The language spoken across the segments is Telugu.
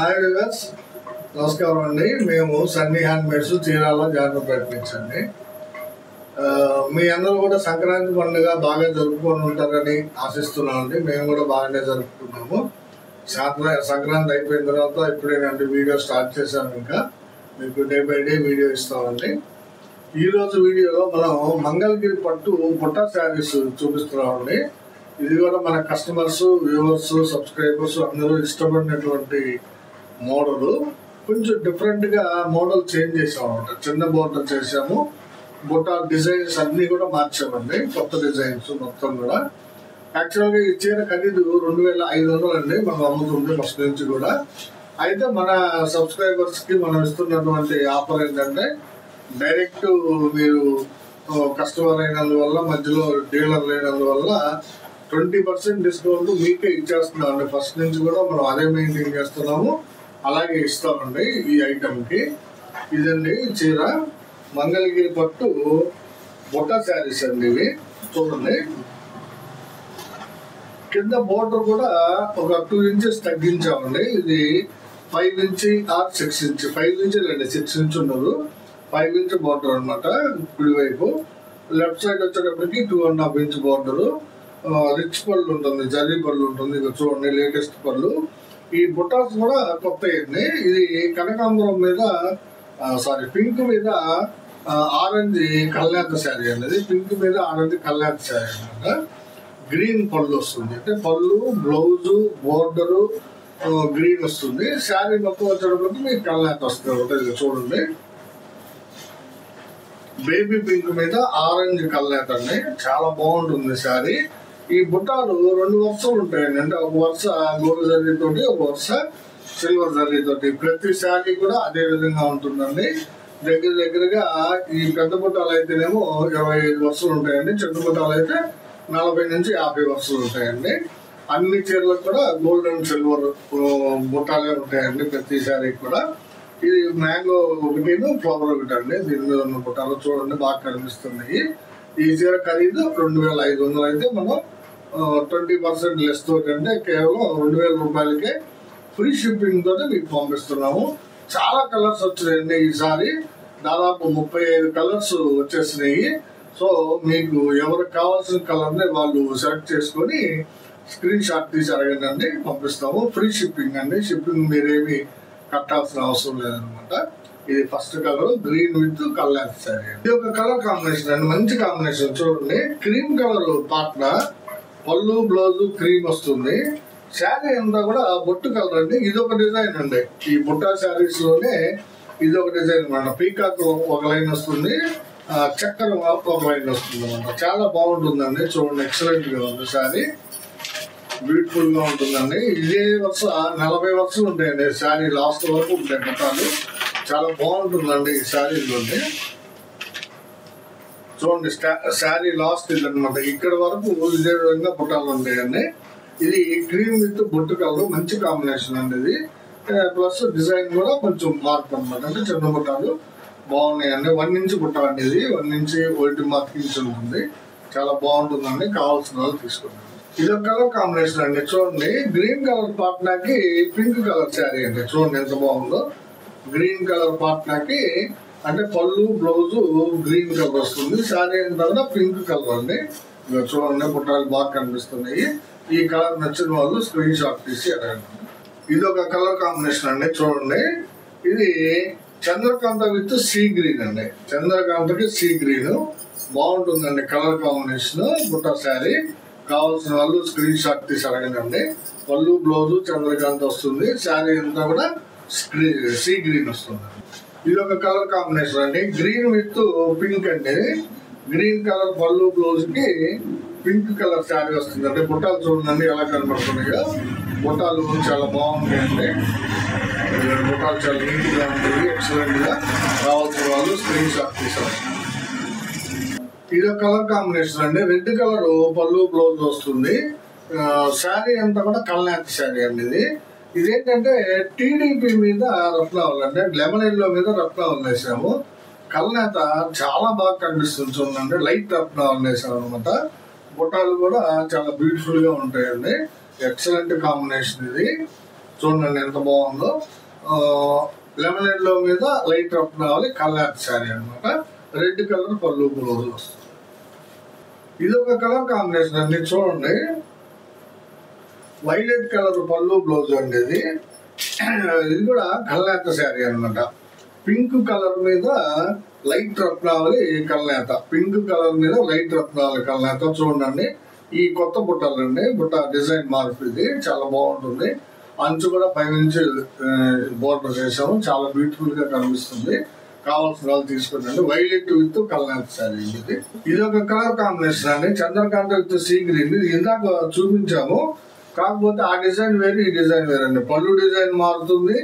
హాయ్ వ్యూవర్స్, నమస్కారం అండి. మేము సన్నీ హ్యాండ్మేడ్స్ చీరాల జాగ్రత్త ప్రయత్నించండి. మీ అందరూ కూడా సంక్రాంతి పండుగ బాగా జరుపుకొని ఉంటారని ఆశిస్తున్నామండి. మేము కూడా బాగానే జరుపుకున్నాము. సంక్రాంతి అయిపోయిన తర్వాత ఇప్పుడేనండి వీడియో స్టార్ట్ చేశాము. ఇంకా మీకు డే బై డే వీడియో ఇస్తామండి. ఈరోజు వీడియోలో మనం మంగళగిరి పట్టు బుట్టా శారీస్ చూపిస్తున్నామండి. ఇది కూడా మన కస్టమర్స్, వ్యూవర్స్, సబ్స్క్రైబర్స్ అందరూ ఇష్టపడినటువంటి మోడల్. కొంచెం డిఫరెంట్గా మోడల్ చేంజ్ చేసాము అనమాట. చిన్న బోర్డర్ చేసాము, బుట్టా డిజైన్స్ అన్నీ కూడా మార్చామండి. కొత్త డిజైన్స్ మొత్తం కూడా. యాక్చువల్గా ఈ చీర ఖరీదు 2500 అండి. మనం అమ్ముతుంది ఫస్ట్ నుంచి కూడా. అయితే మన సబ్స్క్రైబర్స్కి మనం ఇస్తున్నటువంటి ఆఫర్ ఏంటంటే, డైరెక్ట్ మీరు కస్టమర్ అయినందువల్ల, మధ్యలో డీలర్ లేనందువల్ల 20% డిస్కౌంట్ మీకే ఇచ్చేస్తున్నామండి. ఫస్ట్ నుంచి కూడా మనం అదే మెయింటైన్ చేస్తున్నాము, అలాగే ఇస్తామండి. ఈ ఐటమ్కి ఇదండి చీర మంగళగిరి పట్టు బుట్ట శారీస్ అండి. ఇవి చూడండి, కింద బోర్డర్ కూడా ఒక 2 ఇంచెస్ తగ్గించామండి. ఇది 5 ఇంచ్ ఆర్ 6 ఇంచ్, 5 ఇంచ్ అండి, 6 ఇంచ్ ఉండదు. 5 ఇంచ్ బోర్డర్ అనమాట. కుడివైపు లెఫ్ట్ సైడ్ వచ్చేటప్పటికి 2.5 ఇంచ్ బోర్డరు. రిచ్ పళ్ళు ఉంటుంది, జరీ పళ్ళు ఉంటుంది. ఇక చూడండి, లేటెస్ట్ పళ్ళు. ఈ బుటాస్ కూడా కొత్త అయింది. ఇది కనకాంబరం మీద పింక్ మీద ఆరెంజ్ కల్నేత శారీ అనేది. పింక్ మీద ఆరెంజ్ కల్నేత శారీ అనమాట. గ్రీన్ పళ్ళు వస్తుంది, అంటే పళ్ళు, బ్లౌజు, బోర్డరు గ్రీన్ వస్తుంది. శారీ మొత్తం వచ్చేటప్పటికి మీకు కల్నేత వస్తుంది. చూడండి, బేబీ పింక్ మీద ఆరెంజ్ కల్నేత అండి. చాలా బాగుంటుంది శారీ. ఈ బుట్టాలు 2 వరుసలు ఉంటాయండి. అంటే ఒక వరుస గోల్డ్ జరీతోటి, ఒక వరుస సిల్వర్ జరీతోటి. ప్రతి శారీ కూడా అదే విధంగా ఉంటుందండి. దగ్గరగా ఈ పెద్ద బుట్టాలు అయితేనేమో 25 వరుసలు ఉంటాయండి. చిన్న బుట్టాలు అయితే 40 నుంచి 50 వరుసలు ఉంటాయండి. అన్ని చీరలకు కూడా గోల్డ్ అండ్ సిల్వర్ బుట్టాలే ఉంటాయండి ప్రతి శారీ కూడా. ఇది మ్యాంగో ఒకటి, ఫ్లవర్ ఒకటి అండి. దీని మీద ఉన్న బుట్టాలు చూడండి, బాగా కనిపిస్తున్నాయి. ఈ చీర ఖరీదు 2500 అయితే మనం 20% లెస్ తోటి, అంటే కేవలం 2000 రూపాయలకే ఫ్రీ షిప్పింగ్ తోటి మీకు పంపిస్తున్నాము. చాలా కలర్స్ వచ్చినాయండి ఈసారి. దాదాపు 35 కలర్స్ వచ్చేసినాయి. సో మీకు ఎవరికి కావాల్సిన కలర్ని వాళ్ళు సెలెక్ట్ చేసుకొని స్క్రీన్ షాట్ తీసి అడగండి, పంపిస్తాము. ఫ్రీ షిప్పింగ్ అండి. షిప్పింగ్ మీరేమి కట్టాల్సిన అవసరం లేదనమాట. ఇది first colour green with colour sari. ఇది ఒక కలర్ కాంబినేషన్ అండి, మంచి కాంబినేషన్. చూడండి, క్రీమ్ కలర్ పాట్న పళ్ళు, బ్లౌజ్ క్రీమ్ వస్తుంది. శారీ అంతా కూడా బొట్టు కలర్ అండి. ఇది ఒక డిజైన్ అండి. ఈ బుట్టా శారీస్ లోనే ఇది ఒక డిజైన్ అనమాట. పీకాక్ ఒక లైన్ వస్తుంది, చక్కెర ఒక లైన్ వస్తుంది అనమాట. చాలా బాగుంటుందండి. చూడండి, ఎక్సలెంట్ గా ఉంది శారీ. బ్యూటిఫుల్ గా ఉంటుందండి. ఇదే వరుస 40 వరుసలు ఉంటాయండి. శారీ లాస్ట్ వరకు ఉంటాయి బుట్టాలు. చాలా బాగుంటుందండి ఈ శారీలోనే. చూడండి, శారీ లాస్ట్ ఇది అనమాట. ఇక్కడ వరకు ఇదే విధంగా బుట్టాలు ఉంటాయండి. ఇది క్రీమ్ విత్ బొట్టు కలర్, మంచి కాంబినేషన్ అండి ఇది. ప్లస్ డిజైన్ కూడా కొంచెం మార్క్ అనమాట. అంటే చిన్న బుట్టాలు బాగున్నాయండి. 1 ఇంచ్ బుట్ట అండి ఇది. 1 ఇంచ్ 1 మార్కింగ్స్ ఉంటుంది. చాలా బాగుంటుందండి. కావాల్సిన వాళ్ళు తీసుకుంటారు. ఇది ఒక కలర్ కాంబినేషన్ అండి. చూడండి, గ్రీన్ కలర్ పాట్నాకి పింక్ కలర్ శారీ అండి. చూడండి ఎంత బాగుందో. గ్రీన్ కలర్ పాట్నాకి అంటే పళ్ళు, బ్లౌజ్ గ్రీన్ కలర్ వస్తుంది. శారీ అంతా కూడా పింక్ కలర్ అండి. చూడండి, బుట్టాలు బాగా కనిపిస్తున్నాయి. ఈ కలర్ నచ్చిన వాళ్ళు స్క్రీన్ షాట్ తీసి అడగండి. ఇది ఒక కలర్ కాంబినేషన్ అండి. చూడండి, ఇది చంద్రకాంత విత్ సీ గ్రీన్ అండి. చంద్రకాంతకి సీ గ్రీన్ బాగుంటుందండి కలర్ కాంబినేషన్. బుట్టా శారీ కావాల్సిన వాళ్ళు స్క్రీన్ షాట్ తీసి అడగండి. పళ్ళు, బ్లౌజ్ చంద్రకాంత వస్తుంది. శారీ అంతా కూడా సీ గ్రీన్ వస్తుంది. ఇది ఒక కలర్ కాంబినేషన్ అండి. గ్రీన్ విత్ పింక్ అండి. గ్రీన్ కలర్ పళ్ళు, బ్లౌజ్ కి పింక్ కలర్ శారీ వస్తుంది. అంటే బుట్టాలు చూడండి ఎలా కనబడుతున్నాయో. బుట్టాలు చాలా బాగుంటాయండి. బుట్టాలు చాలా నీట్ గా ఉంటుంది, ఎక్సలెంట్ గా. కావాల్సిన వాళ్ళు స్క్రీన్ షాట్ తీసారు. ఇది ఒక కలర్ కాంబినేషన్ అండి. రెడ్ కలర్ పళ్ళు, బ్లౌజ్ వస్తుంది. శారీ అంతా కూడా కల్నేత శారీ అండి. ఇదేంటంటే టీడీపీ మీద రత్నావళి, అంటే లెమన్ ఎల్లో మీద రత్నావళి వేసాము. కల్నేత చాలా బాగా కనిపిస్తుంది. చూడండి, లైట్ రత్నావళి వేసాము అనమాట. బుట్టాలు కూడా చాలా బ్యూటిఫుల్ గా ఉంటాయండి. ఎక్సలెంట్ కాంబినేషన్ ఇది. చూడండి ఎంత బాగుందో. లెమనేడ్ లో మీద లైట్ రత్నావళి కల్లాత్ శారీ అనమాట. రెడ్ కలర్ పళ్ళు బ్లౌజ్ వస్తుంది. ఇది ఒక కలర్ కాంబినేషన్ అండి. చూడండి వైలెట్ కలర్ పళ్ళు బ్లౌజ్ అండి. ఇది కూడా కల్లాత శారీ అనమాట. పింక్ కలర్ మీద లైట్ రత్నావళి కల్లాత. పింక్ కలర్ మీద లైట్ రత్నావళి కల్లాత. చూడండి ఈ కొత్త బుట్టాలండి. బుట్ట డిజైన్ మార్పు ఇది చాలా బాగుంటుంది. అంచు కూడా పైనుంచి బోర్డర్ చేసాము. చాలా బ్యూటిఫుల్ గా కనిపిస్తుంది. కావాల్సిన వాళ్ళు తీసుకుంటండి. వైలెట్ విత్ కల్లాత శారీ ఇది ఒక కలర్ కాంబినేషన్ అండి. Chandrakanta with sea green. ఇది ఇందాక చూపించాము, కాకపోతే ఆ డిజైన్ వేరు, ఈ డిజైన్ వేరు అండి. పళ్ళు డిజైన్ మారుతుంది,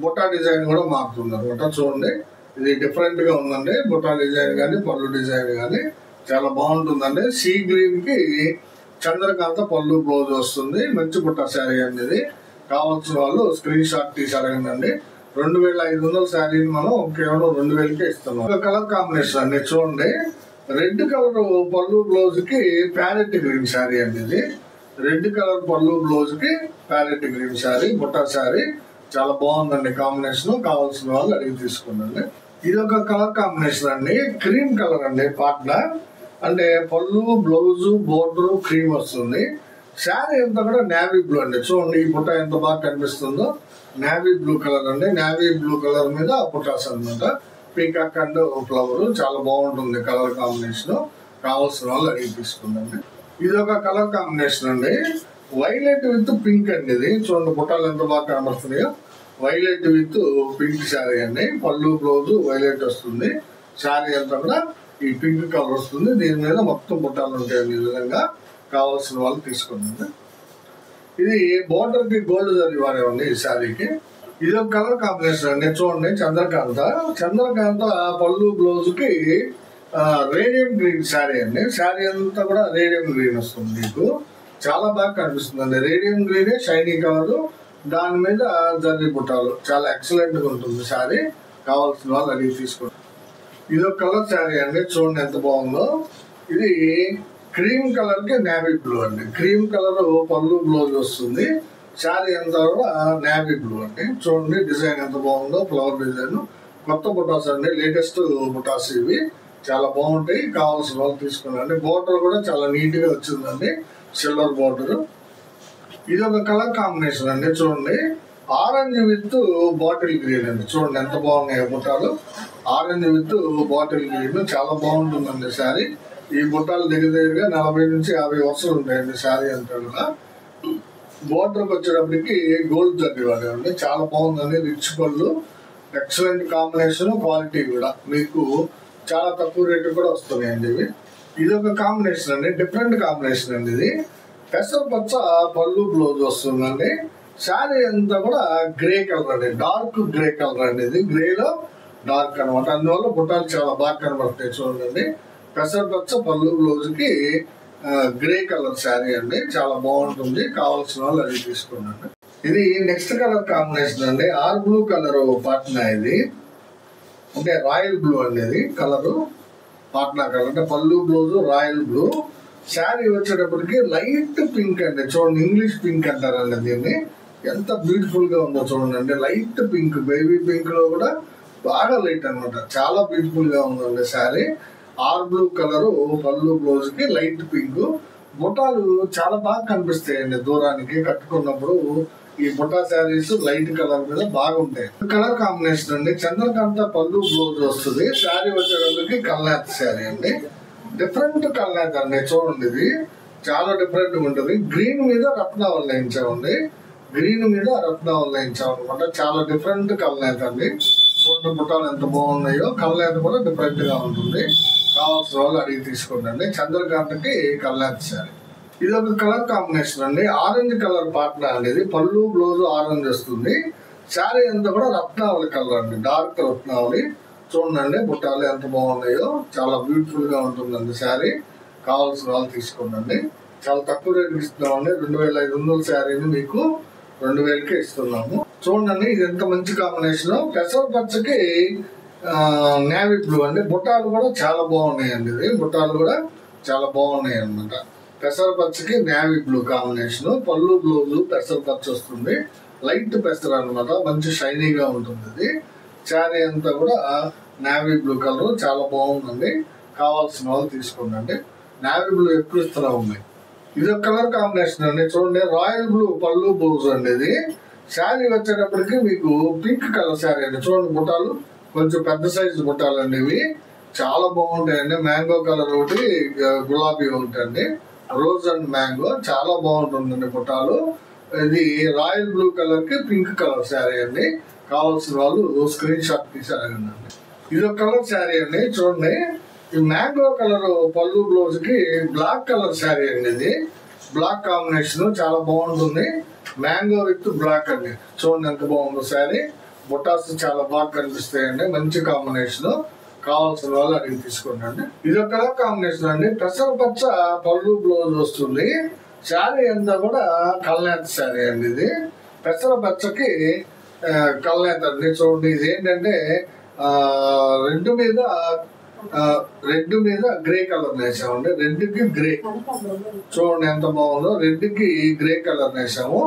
బుట్టా డిజైన్ కూడా మారుతుంది అనమాట. చూడండి ఇది డిఫరెంట్ గా ఉందండి. బుట్టా డిజైన్ కానీ పళ్ళు డిజైన్ కానీ చాలా బాగుంటుందండి. సీ గ్రీన్ కి చంద్రకాంత పళ్ళు బ్లౌజ్ వస్తుంది. మంచి బుట్టా శారీ అనేది. కావాల్సిన వాళ్ళు స్క్రీన్ షాట్ తీసి అడగండి. 2500 శారీని మనం కేవలం 2000కే ఇస్తున్నాం. ఒక కలర్ కాంబినేషన్ అండి. చూడండి రెడ్ కలర్ పళ్ళు బ్లౌజ్ కి ప్యారెట్ గ్రీన్ శారీ అండి. ఇది రెడ్ కలర్ పళ్ళు బ్లౌజ్ కి ప్యారెట్ గ్రీన్ శారీ, బుట్టా శారీ చాలా బాగుందండి కాంబినేషన్. కావాల్సిన వాళ్ళు అడిగి తీసుకోండి. ఇది ఒక కలర్ కాంబినేషన్ అండి. క్రీమ్ కలర్ అండి. పాట్నా అంటే పళ్ళు బ్లౌజ్ బోర్డర్ క్రీమ్ వస్తుంది. శారీ అంతా కూడా నేవీ బ్లూ అండి. చూడండి ఈ బుట్ట ఎంత బాగా కనిపిస్తుందో. నేవీ బ్లూ కలర్ అండి. నేవీ బ్లూ కలర్ మీద బుట్టాస్ అనమాట. పీకాక్ అండ్ ఫ్లవర్ చాలా బాగుంటుంది కలర్ కాంబినేషన్. కావాల్సిన వాళ్ళు అడిగి తీసుకుందండి. ఇది ఒక కలర్ కాంబినేషన్ అండి. వైలెట్ విత్ పింక్ అండి. ఇది చూడండి బుట్టాలు ఎంత బాగా కనబడుతున్నాయో. వైలెట్ విత్ పింక్ శారీ అండి. పళ్ళు బ్లౌజ్ వైలెట్ వస్తుంది. శారీ అంతా కూడా ఈ పింక్ కలర్ వస్తుంది. దీని మీద మొత్తం బుట్టాలు ఉంటాయండి. ఈ విధంగా కావాల్సిన వాళ్ళు తీసుకుందండి. ఇది బోర్డర్ కి గోల్డ్ జరీ వాడేవండి ఈ శారీకి. ఇది ఒక కలర్ కాంబినేషన్ అండి. చూడండి చంద్రకాంత పళ్ళు బ్లౌజ్ కి రేడియం గ్రీన్ శారీ అండి. శారీ అంతా కూడా రేడియం గ్రీన్ వస్తుంది. మీకు చాలా బాగా కనిపిస్తుంది అండి. రేడియం గ్రీనే షైనీ కలర్, దాని మీద జరీ బుట్టాలు చాలా ఎక్సలెంట్ గా ఉంటుంది శారీ. కావాల్సిన వాళ్ళు అడిగి తీసుకోండి. ఇది ఒక కలర్ శారీ అండి. చూడండి ఎంత బాగుందో. ఇది క్రీమ్ కలర్ కి నేవీ బ్లూ అండి. క్రీమ్ కలర్ పళ్ళు బ్లౌజ్ వస్తుంది. శారీ అంతా కూడా నేవీ బ్లూ అండి. చూడండి డిజైన్ ఎంత బాగుందో. ఫ్లవర్ డిజైన్ కొత్త బుటాస్ అండి. లేటెస్ట్ బుటాస్ ఇవి చాలా బాగుంటాయి. కావాల్సిన వాళ్ళు తీసుకున్నాండి. బోర్డర్ కూడా చాలా నీట్ గా వచ్చిందండి. Silver border. ఇది ఒక కలర్ కాంబినేషన్ అండి. చూడండి ఆరెంజ్ విత్ బాటిల్ గ్రీన్ అండి. చూడండి ఎంత బాగున్నాయి బుట్టాలు. ఆరెంజ్ విత్ బాటిల్ గ్రీన్ చాలా బాగుంటుందండి శారీ. ఈ బుట్టాలు దగ్గరగా 40 నుంచి 50 వరుసలు ఉంటాయండి శారీ అంతా కూడా. బోర్డర్కి వచ్చేటప్పటికి గోల్డ్ జరీ వాడేవండి. చాలా బాగుందండి. రిచ్ పళ్ళు, ఎక్సలెంట్ కాంబినేషన్, క్వాలిటీ కూడా మీకు చాలా తక్కువ రేటు కూడా వస్తున్నాయండి ఇవి. ఇది ఒక కాంబినేషన్ అండి. డిఫరెంట్ కాంబినేషన్ అండి. ఇది పెసర పచ్చ పళ్ళు బ్లౌజ్ వస్తుందండి. శారీ అంతా కూడా గ్రే కలర్ అండి. డార్క్ గ్రే కలర్ అండి. ఇది గ్రేలో డార్క్ అనమాట. అందువల్ల బుట్టాలు చాలా బాగా కనబడతాయి. చూడండి పెసర పచ్చ పళ్ళు బ్లౌజ్ కి గ్రే కలర్ శారీ అండి. చాలా బాగుంటుంది. కావాల్సిన వాళ్ళు అది తీసుకోండి. ఇది నెక్స్ట్ కలర్ కాంబినేషన్ అండి. ఆర్ బ్లూ కలర్ పాట్నా. ఇది అంటే రాయల్ బ్లూ అండి. ఇది కలరు పాట్నా కలర్ అంటే పళ్ళు బ్లౌజ్ రాయల్ బ్లూ. శారీ వచ్చేటప్పటికి లైట్ పింక్ అండి. చూడండి ఇంగ్లీష్ పింక్ అంటారండి దీన్ని. ఎంత బ్యూటిఫుల్ గా ఉందో చూడండి అండి. లైట్ పింక్, బేబీ పింక్ లో కూడా బాగా లైట్ అనమాట. చాలా బ్యూటిఫుల్ గా ఉందండి శారీ. ఆర్ బ్లూ కలర్ పళ్ళు బ్లౌజ్ కి లైట్ పింక్. బుట్టాలు చాలా బాగా కనిపిస్తాయండి దూరానికి కట్టుకున్నప్పుడు. ఈ బుట్టా శారీస్ లైట్ కలర్ మీద బాగుంటాయి. కలర్ కాంబినేషన్ అండి. చంద్రకాంత పళ్ళు బ్లౌజ్ వస్తుంది. శారీ వచ్చేటప్పటికి కల్లాత్ శారీ అండి. డిఫరెంట్ కల్లాత్ అండి. చూడండి ఇది చాలా డిఫరెంట్ గా ఉంటుంది. గ్రీన్ మీద రత్నావళి వేయించామండి. గ్రీన్ మీద రత్నావళి వేయించామన్నమాట. చాలా డిఫరెంట్ కల్లాత్ అండి. చూడండి బుట్టాలు ఎంత బాగున్నాయో. కల్లాత్ కూడా డిఫరెంట్ గా ఉంటుంది. కావాల్సిన వాళ్ళు అడిగి తీసుకోండి. చంద్రకాంతకి కల్లాత్ శారీ. ఇది ఒక కలర్ కాంబినేషన్ అండి. ఆరెంజ్ కలర్ పాట్నా అనేది. పళ్ళు బ్లౌజ్ ఆరెంజ్ వస్తుంది. శారీ అంతా కూడా రత్నావళి కలర్ అండి. డార్క్ రత్నావళి. చూడండి బుట్టాలు ఎంత బాగున్నాయో. చాలా బ్యూటిఫుల్ గా ఉంటుందండి శారీ. కావాల్సిన వాళ్ళు తీసుకోండి. చాలా తక్కువ రేటుకి ఇస్తున్నామండి. 2500 శారీని మీకు 2000కే ఇస్తున్నాము. చూడండి ఇది ఎంత మంచి కాంబినేషన్. పెసర పచ్చకి నేవీ బ్లూ అండి. బుట్టాలు కూడా చాలా బాగున్నాయండి. ఇది బుట్టాలు కూడా చాలా బాగున్నాయి అన్నమాట. పెసర పచ్చకి నేవీ బ్లూ కాంబినేషన్. పళ్ళు బ్లౌజ్ పెసర పచ్చ వస్తుంది. లైట్ పెసర్ అనమాట, మంచి షైనీగా ఉంటుంది ఇది. శారీ అంతా కూడా నేవీ బ్లూ కలర్, చాలా బాగుందండి. కావాల్సిన వాళ్ళు తీసుకోండి. నేవీ బ్లూ ఎక్కువ ఇస్తూనే ఉంది. ఇది ఒక కలర్ కాంబినేషన్ అండి. చూడండి, రాయల్ బ్లూ పళ్ళు బ్లౌజ్ అండి ఇది. శారీ వచ్చేటప్పటికి మీకు పింక్ కలర్ శారీ అండి. చూడండి, బుట్టాలు కొంచెం పెద్ద సైజు బుట్టాలు అండి ఇవి, చాలా బాగుంటాయండి. మ్యాంగో కలర్ ఒకటి, గులాబీ ఒకటి అండి, రోజ్ అండ్ మ్యాంగో, చాలా బాగుంటుందండి బుట్టాలు. ఇది రాయల్ బ్లూ కలర్ కి పింక్ కలర్ శారీ అండి. కావాల్సిన వాళ్ళు స్క్రీన్ షాట్ తీసారండి. ఇది ఒక కలర్ శారీ అండి. చూడండి, ఈ మ్యాంగో కలర్ పళ్ళు బ్లౌజ్ కి బ్లాక్ కలర్ శారీ అండి. ఇది బ్లాక్ కాంబినేషన్, చాలా బాగుంటుంది. మ్యాంగో విత్ బ్లాక్ అండి. చూడండి ఎంత బాగుందో శారీ. బుట్టాస్ చాలా బాగా కనిపిస్తాయండి, మంచి కాంబినేషన్. కావాల్సిన వాళ్ళు అడిగి తీసుకోండి. ఇది ఒక కలర్ కాంబినేషన్ అండి. పెసర పచ్చ పళ్ళు బ్లౌజ్ వస్తుంది. శారీ అంతా కూడా కల్నేత శారీ అండి. ఇది పెసర పచ్చకి కల్నేత అండి. చూడండి, ఇది ఏంటంటే రెడ్ మీద గ్రే కలర్ వేసామండి. రెడ్ కి గ్రే, చూడండి ఎంత బాగుందో. రెడ్ కి గ్రే కలర్ వేసాము,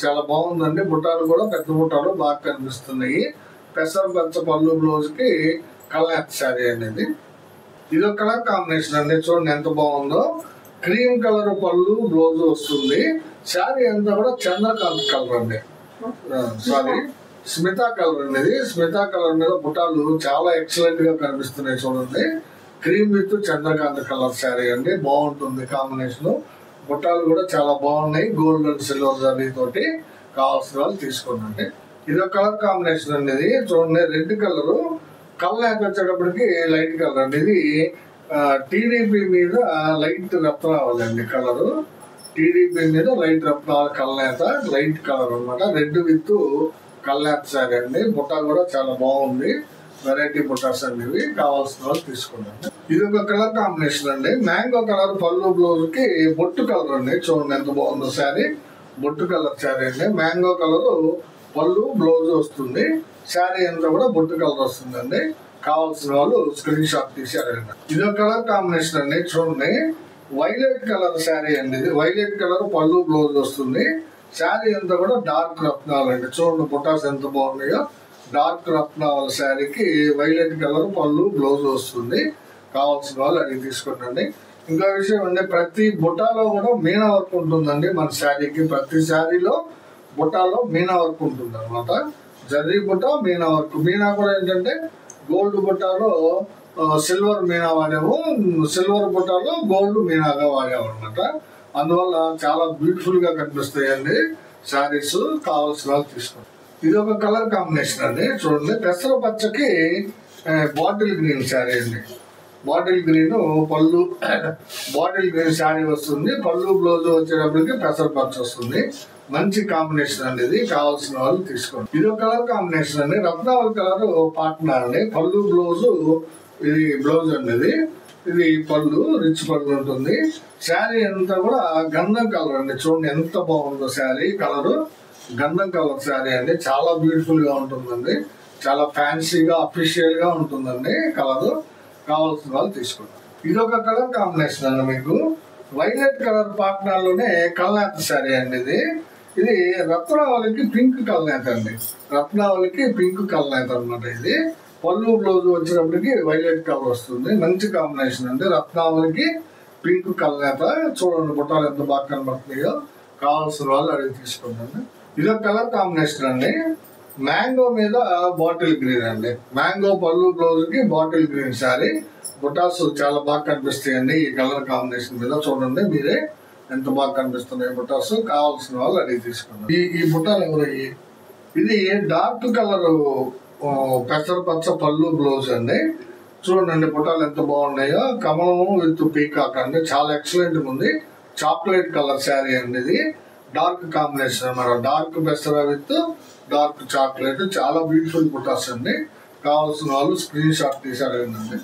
చాలా బాగుందండి. బుట్టాలు కూడా పెద్ద బుట్టాలు బాగా కనిపిస్తున్నాయి. పెసర పచ్చ పళ్ళు బ్లౌజ్ కి కల్నేత శారీ అండి. ఇది ఒక కలర్ కాంబినేషన్ అండి. చూడండి ఎంత బాగుందో. క్రీమ్ కలర్ పళ్ళు బ్లౌజ్ వస్తుంది. శారీ అంతా కూడా చంద్రకాంత్ కలర్ అండి, సారీ స్మితా కలర్ అనేది. స్మితా కలర్ మీద బుట్టాలు చాలా ఎక్సలెంట్ గా కనిపిస్తున్నాయి. చూడండి, cream with Chandrakant colour sari అండి, బాగుంటుంది కాంబినేషన్. బుట్టాలు కూడా చాలా బాగున్నాయి, గోల్డ్ అండ్ సిల్వర్ జరీ తోటి. కావాల్సిన వాళ్ళు తీసుకోండి. ఇది ఒక కలర్ కాంబినేషన్ అండి. ఇది చూడండి, రెడ్ కలర్ కల్నేత వచ్చేటప్పటికి లైట్ కలర్ అండి. ఇది టీడీపీ మీద లైట్ రత్నావళి అండి కలరు. టీడీపీ మీద లైట్ రత్నావళి కల్నేత, లైట్ కలర్ అనమాట. రెడ్ విత్ కల్నేత శారీ అండి. బుట్ట కూడా చాలా బాగుంది, వెరైటీ బుట్టాస్ అండి ఇవి. కావాల్సిన వాళ్ళు తీసుకోండి. ఇది ఒక కలర్ కాంబినేషన్ అండి. మ్యాంగో కలర్ పళ్ళు బ్లౌజ్ కి బొట్టు కలర్ అండి. చూడండి ఎంత బాగుందో శారీ. బొట్టు కలర్ శారీ అండి. మ్యాంగో కలర్ పళ్ళు బ్లౌజ్ వస్తుంది. శారీ అంతా కూడా బొట్టు కలర్ వస్తుందండి. కావాల్సిన వాళ్ళు స్క్రీన్ షాట్ తీసారండి. ఇది ఒక కలర్ కాంబినేషన్ అండి. చూడండి, వైలెట్ కలర్ శారీ అండి. ఇది వైలెట్ కలర్ పళ్ళు బ్లౌజ్ వస్తుంది. శారీ అంతా కూడా డార్క్ రత్నాలు అండి. చూడండి బుట్టాస్ ఎంత బాగున్నాయో. డార్క్ రత్నాల శారీకి వైలెట్ కలర్ పళ్ళు బ్లౌజ్ వస్తుంది. కావాల్సిన వాళ్ళు అడిగి తీసుకోండి. ఇంకో విషయం అండి, ప్రతి బుట్టాలో కూడా మీనా వర్క్ ఉంటుందండి. మన శారీకి ప్రతి శారీలో బుట్టాలో మీనా వర్క్ ఉంటుంది అనమాట. జరీ బుట్ట, మీనా వర్క్. మీనా కూడా ఏంటంటే గోల్డ్ బుట్టాలో సిల్వర్ మీనా వాడాము, సిల్వర్ బుట్టాలో గోల్డ్ మీనాగా వాడాము అనమాట. అందువల్ల చాలా బ్యూటిఫుల్ గా కనిపిస్తాయండి శారీస్. కావాల్సిన వాళ్ళు తీసుకోండి. ఇది ఒక కలర్ కాంబినేషన్ అండి. చూడండి, పెసర పచ్చకి బాటిల్ గ్రీన్ శారీ అండి. బాటిల్ గ్రీన్ పళ్ళు, బాటిల్ గ్రీన్ శారీ వస్తుంది. పళ్ళు బ్లౌజ్ వచ్చేటప్పటికి పెసర పచ్చ వస్తుంది. మంచి కాంబినేషన్ అండి ఇది. కావాల్సిన వాళ్ళు తీసుకోండి. ఇది ఒక కలర్ కాంబినేషన్ అండి. రత్నావళి కలర్ పార్ట్నర్ అండి. పళ్ళు బ్లౌజ్, ఇది బ్లౌజ్ అండి. ఇది పళ్ళు, రిచ్ పళ్ళు ఉంటుంది. శారీ అంతా కూడా గంధం కలర్ అండి. చూడండి ఎంత బాగుందో శారీ కలర్. గంధం కలర్ శారీ అండి, చాలా బ్యూటిఫుల్ గా ఉంటుందండి. చాలా ఫ్యాన్సీగా అఫీషియల్ గా ఉంటుందండి కలర్. కావాల్సిన వాళ్ళు తీసుకోండి. ఇది ఒక కలర్ కాంబినేషన్ అండి. మీకు వైలెట్ కలర్ పార్ట్నర్ లోనే కల్నేత శారీ అండి. ఇది రత్నావళికి పింక్ కల్నేత అండి. రత్నావళికి పింక్ కల్నేత అనమాట. ఇది పళ్ళు బ్లౌజ్ వచ్చినప్పటికి వైలెట్ కలర్ వస్తుంది. మంచి కాంబినేషన్ అండి. రత్నావళికి పింక్ కల్నేత. చూడండి బుట్టాలు ఎంత బాగా కనబడుతున్నాయో. కావాల్సిన వాళ్ళు అడిగి తీసుకోండి. ఇది ఒక కలర్ కాంబినేషన్ అండి. మ్యాంగో మీద బాటిల్ గ్రీన్ అండి. మ్యాంగో పళ్ళు బ్లౌజ్ కి బాటిల్ గ్రీన్ శారీ. బుటాస్ చాలా బాగా కనిపిస్తాయండి ఈ కలర్ కాంబినేషన్ మీద. చూడండి మీరే ఎంత బాగా కనిపిస్తున్నాయి బుటాస్. కావాల్సిన వాళ్ళు అడిగి తీసుకోండి. ఈ బుటాలు ఎవరు? ఇది డార్క్ కలర్ పెసర పచ్చ పళ్ళు బ్లౌజ్ అండి. చూడండి బుటాలు ఎంత బాగున్నాయో. కమలము విత్ పీకాక్ అండి, చాలా ఎక్సలెంట్ ఉంది. చాక్లెట్ కలర్ శారీ అండి. ఇది డార్క్ కాంబినేషన్ అన్నమాట. డార్క్ పెసర విత్ డార్క్ చాక్లెట్, చాలా బ్యూటిఫుల్ బుటాస్ అండి. కావాల్సిన వాళ్ళు స్క్రీన్ షాట్ తీసారండి.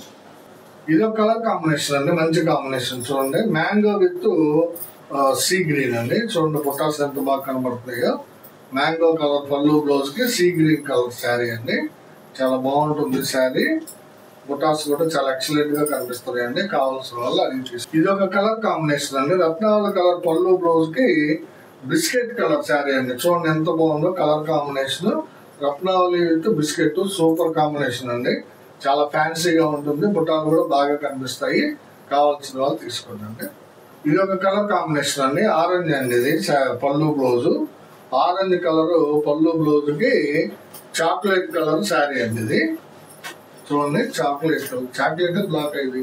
ఇది ఒక కలర్ కాంబినేషన్ అండి, మంచి కాంబినేషన్. చూడండి, మ్యాంగో విత్ సీ గ్రీన్ అండి. చూడండి బుటాస్ ఎంత బాగా కనబడుతున్నాయో. మ్యాంగో కలర్ పళ్ళు బ్లౌజ్ కి సీ గ్రీన్ కలర్ శారీ అండి. చాలా బాగుంటుంది శారీ. బుటాస్ కూడా చాలా ఎక్సలెంట్ గా కనిపిస్తున్నాయండి. కావాల్సిన వాళ్ళు అది తీసుకోండి. ఇది ఒక కలర్ కాంబినేషన్ అండి. రత్నావళి కలర్ పళ్ళు బ్లౌజ్ కి బిస్కెట్ కలర్ శారీ అండి. చూడండి ఎంత బాగుందో colour combination. Ratnavali with biscuit super combination అండి. చాలా ఫ్యాన్సీగా ఉంటుంది. బుట్టాలు కూడా బాగా కనిపిస్తాయి. కావాల్సిన వాళ్ళు తీసుకోండి. ఇది ఒక కలర్ కాంబినేషన్ అండి. ఆరెంజ్ అండి. ఇది పళ్ళు బ్లౌజు. ఆరెంజ్ కలర్ పళ్ళు బ్లౌజ్కి చాక్లెట్ కలర్ శారీ అండి. ఇది చూడండి చాక్లెట్ బ్లాక్ అయింది.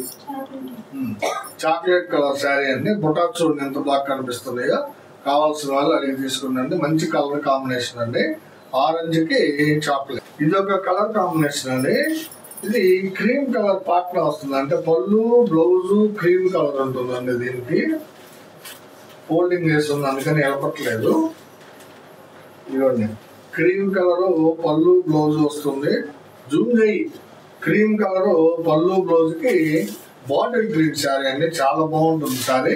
చాక్లెట్ కలర్ శారీ అండి. బుట్టా చూడండి ఎంత బాగా కనిపిస్తున్నాయో. కావాల్సిన వాళ్ళు అడిగి తీసుకున్నాండి. మంచి కలర్ కాంబినేషన్ అండి. ఆరెంజ్ కి చాక్లెట్. ఇది ఒక కలర్ కాంబినేషన్ అండి. ఇది క్రీమ్ కలర్ పార్ట్ వస్తుంది. అంటే పళ్ళు బ్లౌజ్ క్రీమ్ కలర్ ఉంటుందండి. దీనికి ఫోల్డింగ్ చేస్తుంది, అందుకని ఎలపట్లేదు. ఇదిగోండి క్రీమ్ కలర్ పళ్ళు బ్లౌజ్ వస్తుంది. జూమ్ చేయి. క్రీమ్ కలర్ పళ్ళు బ్లౌజ్ కి బాటిల్ గ్రీన్ శారీ అండి. చాలా బాగుంటుంది శారీ.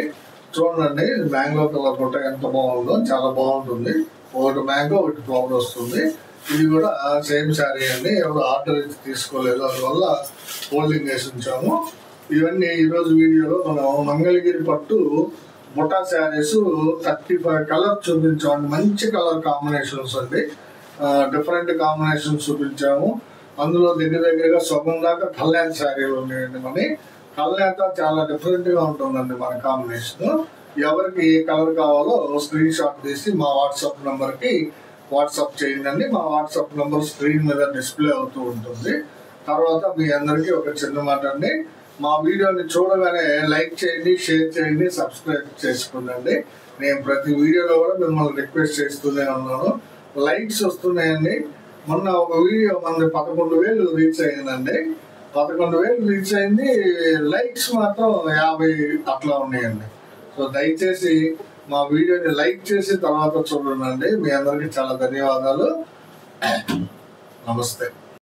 చూడండి మ్యాంగో కలర్ కూడా ఎంత బాగుందో, చాలా బాగుంటుంది. ఒకటి మ్యాంగో ఒకటి ఫ్లవర్ వస్తుంది. ఇది కూడా సేమ్ శారీ అండి. ఎవరు ఆర్డర్ ఇచ్చి తీసుకోలేదు, అందువల్ల ఫోల్డింగ్ వేసి ఉంచాము. ఇవన్నీ ఈరోజు వీడియోలో మనం మంగళగిరి పట్టు బుటా శారీస్ 35 కలర్ చూపించామండి. మంచి కలర్ కాంబినేషన్స్ అండి. డిఫరెంట్ కాంబినేషన్స్ చూపించాము. అందులో దగ్గరగా సగం దాకా కళ్యాణ్ శారీలు ఉన్నాయండి. మన కళ్యాణ్ చాలా డిఫరెంట్ గా ఉంటుందండి మన కాంబినేషన్. ఎవరికి ఏ కలర్ కావాలో స్క్రీన్ షాట్ తీసి మా వాట్సాప్ నంబర్ కి వాట్సాప్ చేయండి. మా వాట్సాప్ నంబర్ స్క్రీన్ మీద డిస్ప్లే అవుతూ ఉంటుంది. తర్వాత మీ అందరికీ ఒక చిన్న మాట అండి. మా వీడియోని చూడగానే లైక్ చేయండి, షేర్ చేయండి, సబ్స్క్రైబ్ చేసుకోండి. నేను ప్రతి వీడియోలో కూడా మిమ్మల్ని రిక్వెస్ట్ చేస్తూనే ఉన్నాను. లైక్స్ వస్తున్నాయండి. మొన్న ఒక వీడియో మనది 11,000 రీచ్ అయిందండి. 11,000 రీచ్ అయింది. లైక్స్ మాత్రం 50 అట్లా ఉన్నాయండి. సో దయచేసి మా వీడియోని లైక్ చేసి తర్వాత చూడండి. మీ అందరికీ చాలా ధన్యవాదాలు. నమస్తే.